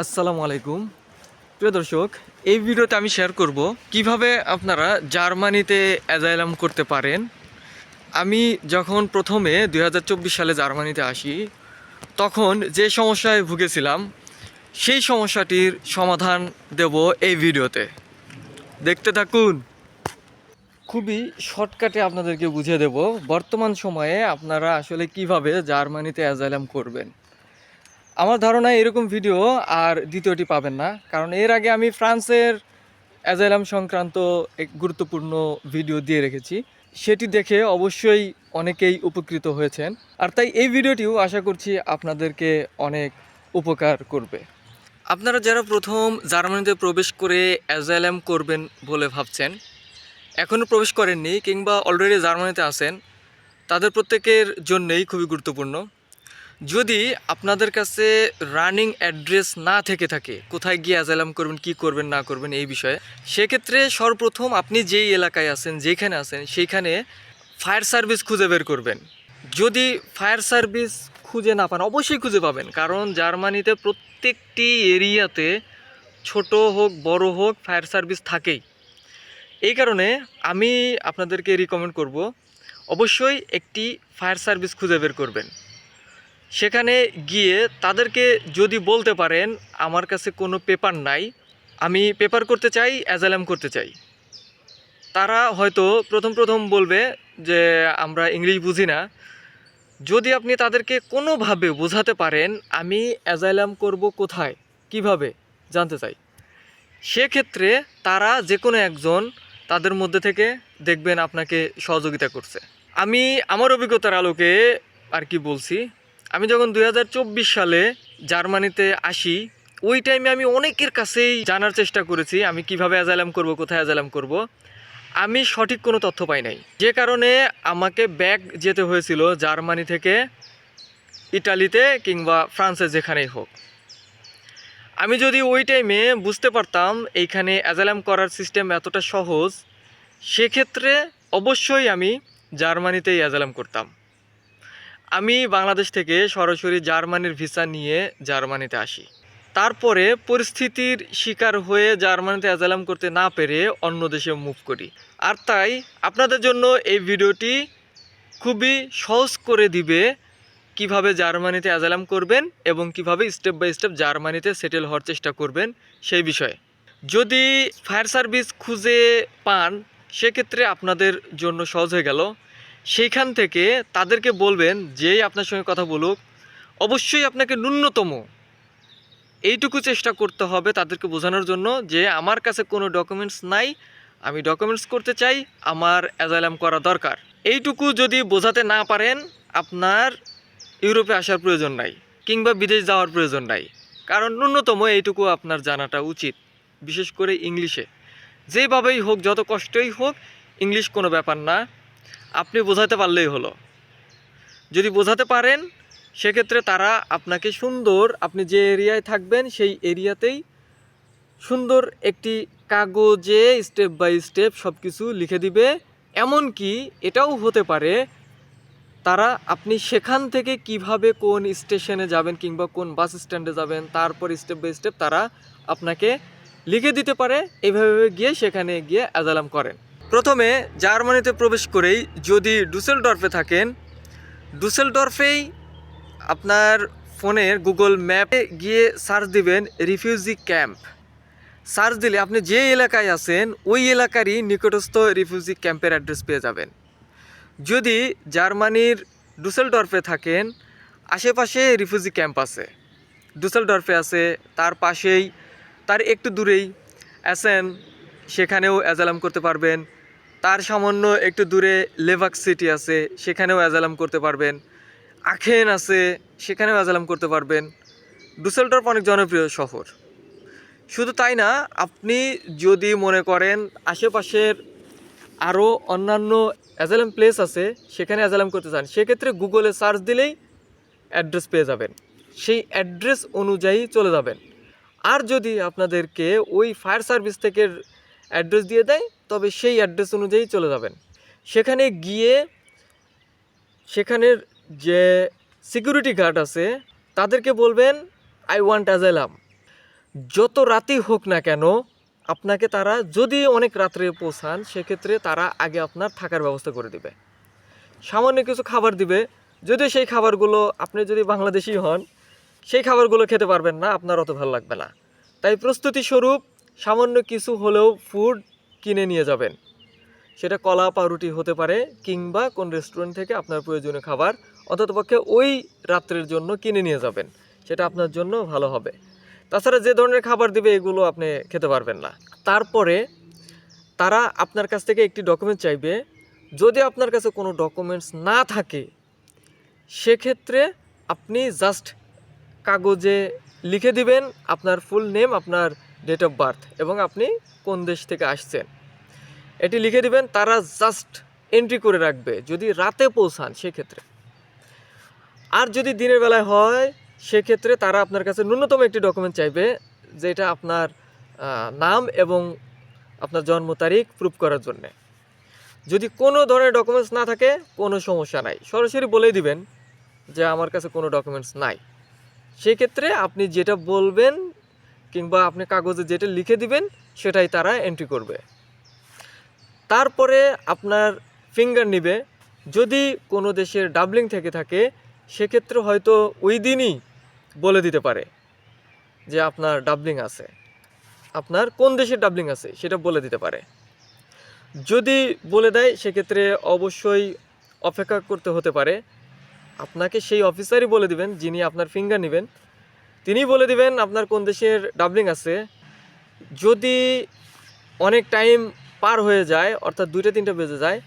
আসসালামু আলাইকুম প্রিয় দর্শক, এই ভিডিওতে আমি শেয়ার করব কিভাবে আপনারা জার্মানিতে অ্যাজাইলাম করতে পারেন। আমি যখন প্রথমে 2024 সালে জার্মানিতে আসি, তখন যে সমস্যায় ভুগেছিলাম সেই সমস্যাটির সমাধান দেব এই ভিডিওতে। দেখতে থাকুন। খুবই শর্টকাটে আপনাদেরকে বুঝিয়ে দেব বর্তমান সময়ে আপনারা আসলে কিভাবে জার্মানিতে অ্যাজাইলাম করবেন। আমার ধারণা এরকম ভিডিও আর দ্বিতীয়টি পাবেন না, কারণ এর আগে আমি ফ্রান্সের অ্যাজাইলাম সংক্রান্ত এক গুরুত্বপূর্ণ ভিডিও দিয়ে রেখেছি। সেটি দেখে অবশ্যই অনেকেই উপকৃত হয়েছেন, আর তাই এই ভিডিওটিও আশা করছি আপনাদেরকে অনেক উপকার করবে। আপনারা যারা প্রথম জার্মানিতে প্রবেশ করে অ্যাজাইলাম করবেন বলে ভাবছেন, এখনও প্রবেশ করেননি কিংবা অলরেডি জার্মানিতে আছেন, তাদের প্রত্যেকের জন্যই খুবই গুরুত্বপূর্ণ। যদি আপনাদের কাছে রানিং অ্যাড্রেস না থেকে থাকে কোথায় গিয়ে অ্যাজাইলাম করবেন, কি করবেন না করবেন এই বিষয়ে, সেক্ষেত্রে সর্বপ্রথম আপনি যেই এলাকায় আছেন, যেখানে আছেন, সেইখানে ফায়ার সার্ভিস খুঁজে বের করবেন। যদি ফায়ার সার্ভিস খুঁজে না পান, অবশ্যই খুঁজে পাবেন, কারণ জার্মানিতে প্রত্যেকটি এরিয়াতে ছোট হোক বড় হোক ফায়ার সার্ভিস থাকেই। এই কারণে আমি আপনাদেরকে রিকমেন্ড করব, অবশ্যই একটি ফায়ার সার্ভিস খুঁজে বের করবেন। সেখানে গিয়ে তাদেরকে যদি বলতে পারেন আমার কাছে কোনো পেপার নাই, আমি পেপার করতে চাই, অ্যাজাইলাম করতে চাই, তারা হয়তো প্রথম বলবে যে আমরা ইংলিশ বুঝি না। যদি আপনি তাদেরকে কোনোভাবে বোঝাতে পারেন আমি অ্যাজাইলাম করব কোথায়, কিভাবে জানতে চাই, সেক্ষেত্রে তারা যে কোনো একজন তাদের মধ্যে থেকে দেখবেন আপনাকে সহযোগিতা করছে। আমি আমার অভিজ্ঞতার আলোকে আর কি বলছি, আমি যখন 2024 সালে জার্মানিতে আসি, ওই টাইমে আমি অনেকের কাছেই জানার চেষ্টা করেছি আমি কিভাবে অ্যাজাইলাম করব, কোথায় অ্যাজাইলাম করব। আমি সঠিক কোনো তথ্য পাই নাই, যে কারণে আমাকে ব্যাক যেতে হয়েছিল জার্মানি থেকে ইটালিতে কিংবা ফ্রান্সে, যেখানেই হোক। আমি যদি ওই টাইমে বুঝতে পারতাম এইখানে অ্যাজাইলাম করার সিস্টেম এতটা সহজ, সেক্ষেত্রে অবশ্যই আমি জার্মানিতেই অ্যাজাইলাম করতাম। আমি বাংলাদেশ থেকে সরাসরি জার্মানির ভিসা নিয়ে জার্মানিতে আসি। তারপরে পরিস্থিতির শিকার হয়ে জার্মানিতে অ্যাজাইলাম করতে না পেরে অন্য দেশে মুভ করি। আর তাই আপনাদের জন্য এই ভিডিওটি খুবই সহজ করে দিবে কিভাবে জার্মানিতে অ্যাজাইলাম করবেন এবং কিভাবে স্টেপ বাই স্টেপ জার্মানিতে সেটেল হওয়ার চেষ্টা করবেন সেই বিষয়ে। যদি ফায়ার সার্ভিস খুঁজে পান, সেক্ষেত্রে আপনাদের জন্য সহজ হয়ে গেল। সেইখান থেকে তাদেরকে বলবেন, যেই আপনার সঙ্গে কথা বলুক, অবশ্যই আপনাকে ন্যূনতম এইটুকু চেষ্টা করতে হবে তাদেরকে বোঝানোর জন্য যে আমার কাছে কোনো ডকুমেন্টস নাই, আমি ডকুমেন্টস করতে চাই, আমার অ্যাজাইলাম করা দরকার। এইটুকু যদি বোঝাতে না পারেন, আপনার ইউরোপে আসার প্রয়োজন নাই কিংবা বিদেশ যাওয়ার প্রয়োজন নাই, কারণ ন্যূনতম এইটুকু আপনার জানাটা উচিত। বিশেষ করে ইংলিশে যেভাবেই হোক, যত কষ্টই হোক, ইংলিশ কোনো ব্যাপার না, আপনি বোঝাতে পারলেই হলো। যদি বোঝাতে পারেন, সেক্ষেত্রে তারা আপনাকে সুন্দর, আপনি যে এরিয়ায় থাকবেন সেই এরিয়াতেই সুন্দর একটি কাগজে স্টেপ বাই স্টেপ সব কিছু লিখে দিবে। এমনকি এটাও হতে পারে তারা আপনি সেখান থেকে কিভাবে কোন স্টেশনে যাবেন কিংবা কোন বাস স্ট্যান্ডে যাবেন, তারপর স্টেপ বাই স্টেপ তারা আপনাকে লিখে দিতে পারে। এইভাবে গিয়ে সেখানে গিয়ে অ্যাজাইলাম করেন। প্রথমে জার্মানিতে প্রবেশ করেই যদি ডুসেলডর্ফে থাকেন, ডুসেলডর্ফেই আপনার ফোনের গুগল ম্যাপে গিয়ে সার্চ দিবেন রিফিউজি ক্যাম্প। সার্চ দিলে আপনি যে এলাকায় আছেন ওই এলাকারই নিকটস্থ রিফিউজি ক্যাম্পের অ্যাড্রেস পেয়ে যাবেন। যদি জার্মানির ডুসেলডর্ফে থাকেন, আশেপাশে রিফিউজি ক্যাম্প আছে, ডুসেলডর্ফে আছে, তার পাশেই, তার একটু দূরেই অ্যাসেন, সেখানেও অ্যাজাইলাম করতে পারবেন। তার সামান্য একটু দূরে লেভাক সিটি আছে, সেখানেও অ্যাজাইলাম করতে পারবেন। আখেন আছে, সেখানেও অ্যাজাইলাম করতে পারবেন। ডুসেলডর্ফ অনেক জনপ্রিয় শহর। শুধু তাই না, আপনি যদি মনে করেন আশেপাশের আরও অন্যান্য অ্যাজাইলাম প্লেস আছে, সেখানে অ্যাজাইলাম করতে চান, সেক্ষেত্রে গুগলে সার্চ দিলেই অ্যাড্রেস পেয়ে যাবেন, সেই অ্যাড্রেস অনুযায়ী চলে যাবেন। আর যদি আপনাদেরকে ওই ফায়ার সার্ভিস থেকে অ্যাড্রেস দিয়ে দেয়, তবে সেই অ্যাড্রেস অনুযায়ী চলে যাবেন। সেখানে গিয়ে সেখানের যে সিকিউরিটি গার্ড আছে তাদেরকে বলবেন আই ওয়ান্ট অ্যাজাইলাম। যত রাতই হোক না কেন আপনাকে তারা যদি অনেক রাত্রে পৌঁছান সেক্ষেত্রে তারা আগে আপনার থাকার ব্যবস্থা করে দিবে, সামান্য কিছু খাবার দিবে। যদিও সেই খাবারগুলো আপনি যদি বাংলাদেশি হন সেই খাবারগুলো খেতে পারবেন না, আপনার অত ভালো লাগবে না। তাই প্রস্তুতি স্বরূপ সামান্য কিছু হলেও ফুড কিনে নিয়ে যাবেন। সেটা কলা পাউরুটি হতে পারে, কিংবা কোন রেস্টুরেন্ট থেকে আপনার প্রয়োজনীয় খাবার অন্ততপক্ষে ওই রাত্রের জন্য কিনে নিয়ে যাবেন, সেটা আপনার জন্য ভালো হবে। তাছাড়া যে ধরনের খাবার দিবে এগুলো আপনি খেতে পারবেন না। তারপরে তারা আপনার কাছ থেকে একটি ডকুমেন্ট চাইবে। যদি আপনার কাছে কোনো ডকুমেন্টস না থাকে সেক্ষেত্রে আপনি জাস্ট কাগজে লিখে দিবেন আপনার ফুল নেম, আপনার ডেট অফ বার্থ এবং আপনি কোন দেশ থেকে আসছেন, এটি লিখে দিবেন। তারা জাস্ট এন্ট্রি করে রাখবে যদি রাতে পৌঁছান সেক্ষেত্রে। আর যদি দিনের বেলায় হয় সেক্ষেত্রে তারা আপনার কাছে ন্যূনতম একটি ডকুমেন্ট চাইবে, যেটা আপনার নাম এবং আপনার জন্ম তারিখ প্রুফ করার জন্যে। যদি কোনো ধরনের ডকুমেন্টস না থাকে কোনো সমস্যা নাই, সরাসরি বলেই দিবেন যে আমার কাছে কোনো ডকুমেন্টস নাই। সেক্ষেত্রে আপনি যেটা বলবেন কিংবা আপনি কাগজে যেটা লিখে দিবেন সেটাই তারা এন্ট্রি করবে। তারপরে আপনার ফিঙ্গার নেবে। যদি কোনো দেশের ডাবলিং থেকে থাকে সেক্ষেত্রে হয়তো ওই দিনই বলে দিতে পারে যে আপনার ডাবলিং আছে, আপনার কোন দেশের ডাবলিং আছে সেটা বলে দিতে পারে। যদি বলে দেয় সেক্ষেত্রে অবশ্যই অপেক্ষা করতে হতে পারে। আপনাকে সেই অফিসারই বলে দিবেন যিনি আপনার ফিঙ্গার নেবেন, তিনি বলে দিবেন আপনার কোন দেশের ডাবলিং আছে। যদি অনেক টাইম পার হয়ে যায় অর্থাৎ 2টা-3টা বেজে যায়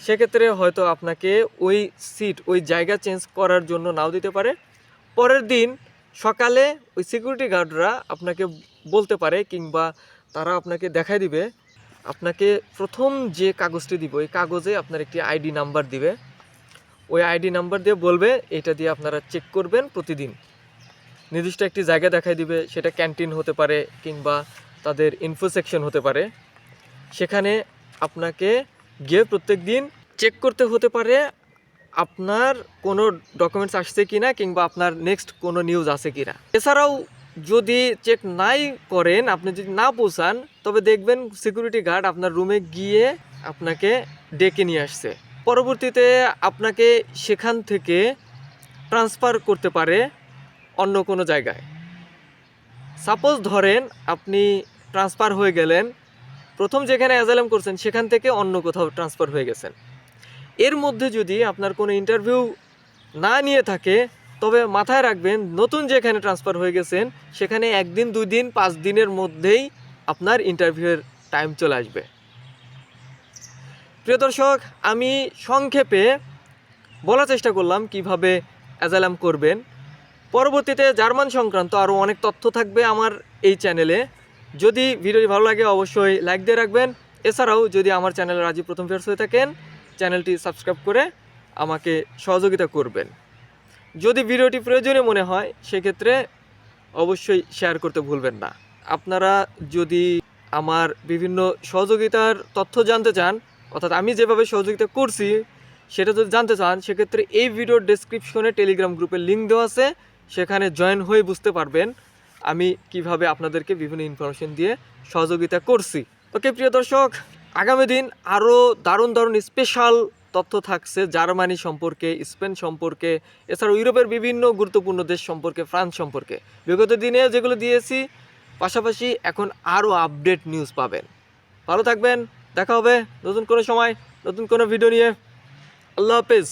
সেক্ষেত্রে হয়তো আপনাকে ওই সিট ওই জায়গা চেঞ্জ করার জন্য নাও দিতে পারে। পরের দিন সকালে ওই সিকিউরিটি গার্ডরা আপনাকে বলতে পারে কিংবা তারা আপনাকে দেখায় দিবে। আপনাকে প্রথম যে কাগজটি দিব ওই কাগজে আপনার একটি আইডি নাম্বার দিবে। ওই আইডি নাম্বার দিয়ে বলবে এটা দিয়ে আপনারা চেক করবেন প্রতিদিন। নির্দিষ্ট একটি জায়গা দেখায় দিবে, সেটা ক্যান্টিন হতে পারে কিংবা তাদের ইনফো সেকশন হতে পারে। সেখানে আপনাকে গিয়ে প্রত্যেক দিন চেক করতে হতে পারে আপনার কোনো ডকুমেন্টস আসছে কি না কিংবা আপনার নেক্সট কোনো নিউজ আছে কি না। এছাড়াও যদি চেক নাই করেন, আপনি যদি না পৌঁছান, তবে দেখবেন সিকিউরিটি গার্ড আপনার রুমে গিয়ে আপনাকে ডেকে নিয়ে আসছে। পরবর্তীতে আপনাকে সেখান থেকে ট্রান্সফার করতে পারে অন্য কোনো জায়গায়। সাপোজ ধরেন আপনি ট্রান্সফার হয়ে গেলেন, প্রথম যেখানে অ্যাজাইলাম করছেন সেখান থেকে অন্য কোথাও ট্রান্সফার হয়ে গেছেন। এর মধ্যে যদি আপনার কোনো ইন্টারভিউ না নিয়ে থাকে তবে মাথায় রাখবেন নতুন যেখানে ট্রান্সফার হয়ে গেছেন সেখানে 1 দিন 2 দিন 5 দিনের মধ্যেই আপনার ইন্টারভিউয়ের টাইম চলে আসবে। প্রিয় দর্শক, আমি সংক্ষেপে বলার চেষ্টা করলাম কিভাবে অ্যাজাইলাম করবেন। পরবর্তীতে জার্মান সংক্রান্ত আরও অনেক তথ্য থাকবে আমার এই চ্যানেলে। যদি ভিডিওটি ভালো লাগে অবশ্যই লাইক দিয়ে রাখবেন। এছাড়াও যদি আমার চ্যানেলের আজই প্রথম ভিউয়ার্স হয়ে থাকেন চ্যানেলটি সাবস্ক্রাইব করে আমাকে সহযোগিতা করবেন। যদি ভিডিওটি প্রয়োজনীয় মনে হয় সেক্ষেত্রে অবশ্যই শেয়ার করতে ভুলবেন না। আপনারা যদি আমার বিভিন্ন সহযোগিতার তথ্য জানতে চান, অর্থাৎ আমি যেভাবে সহযোগিতা করছি সেটা যদি জানতে চান সেক্ষেত্রে এই ভিডিওর ডেসক্রিপশনে টেলিগ্রাম গ্রুপের লিঙ্ক দেওয়া আছে, সেখানে জয়েন হয়ে বুঝতে পারবেন আমি কিভাবে আপনাদেরকে বিভিন্ন ইনফরমেশন দিয়ে সহযোগিতা করছি। ওকে প্রিয় দর্শক, আগামী দিন আরও দারুণ দারুণ স্পেশাল তথ্য থাকছে জার্মানি সম্পর্কে, স্পেন সম্পর্কে, এছাড়াও ইউরোপের বিভিন্ন গুরুত্বপূর্ণ দেশ সম্পর্কে, ফ্রান্স সম্পর্কে। বিগত দিনে যেগুলো দিয়েছি পাশাপাশি এখন আরও আপডেট নিউজ পাবেন। ভালো থাকবেন, দেখা হবে নতুন কোনো সময় নতুন কোনো ভিডিও নিয়ে। আল্লাহ হাফেজ।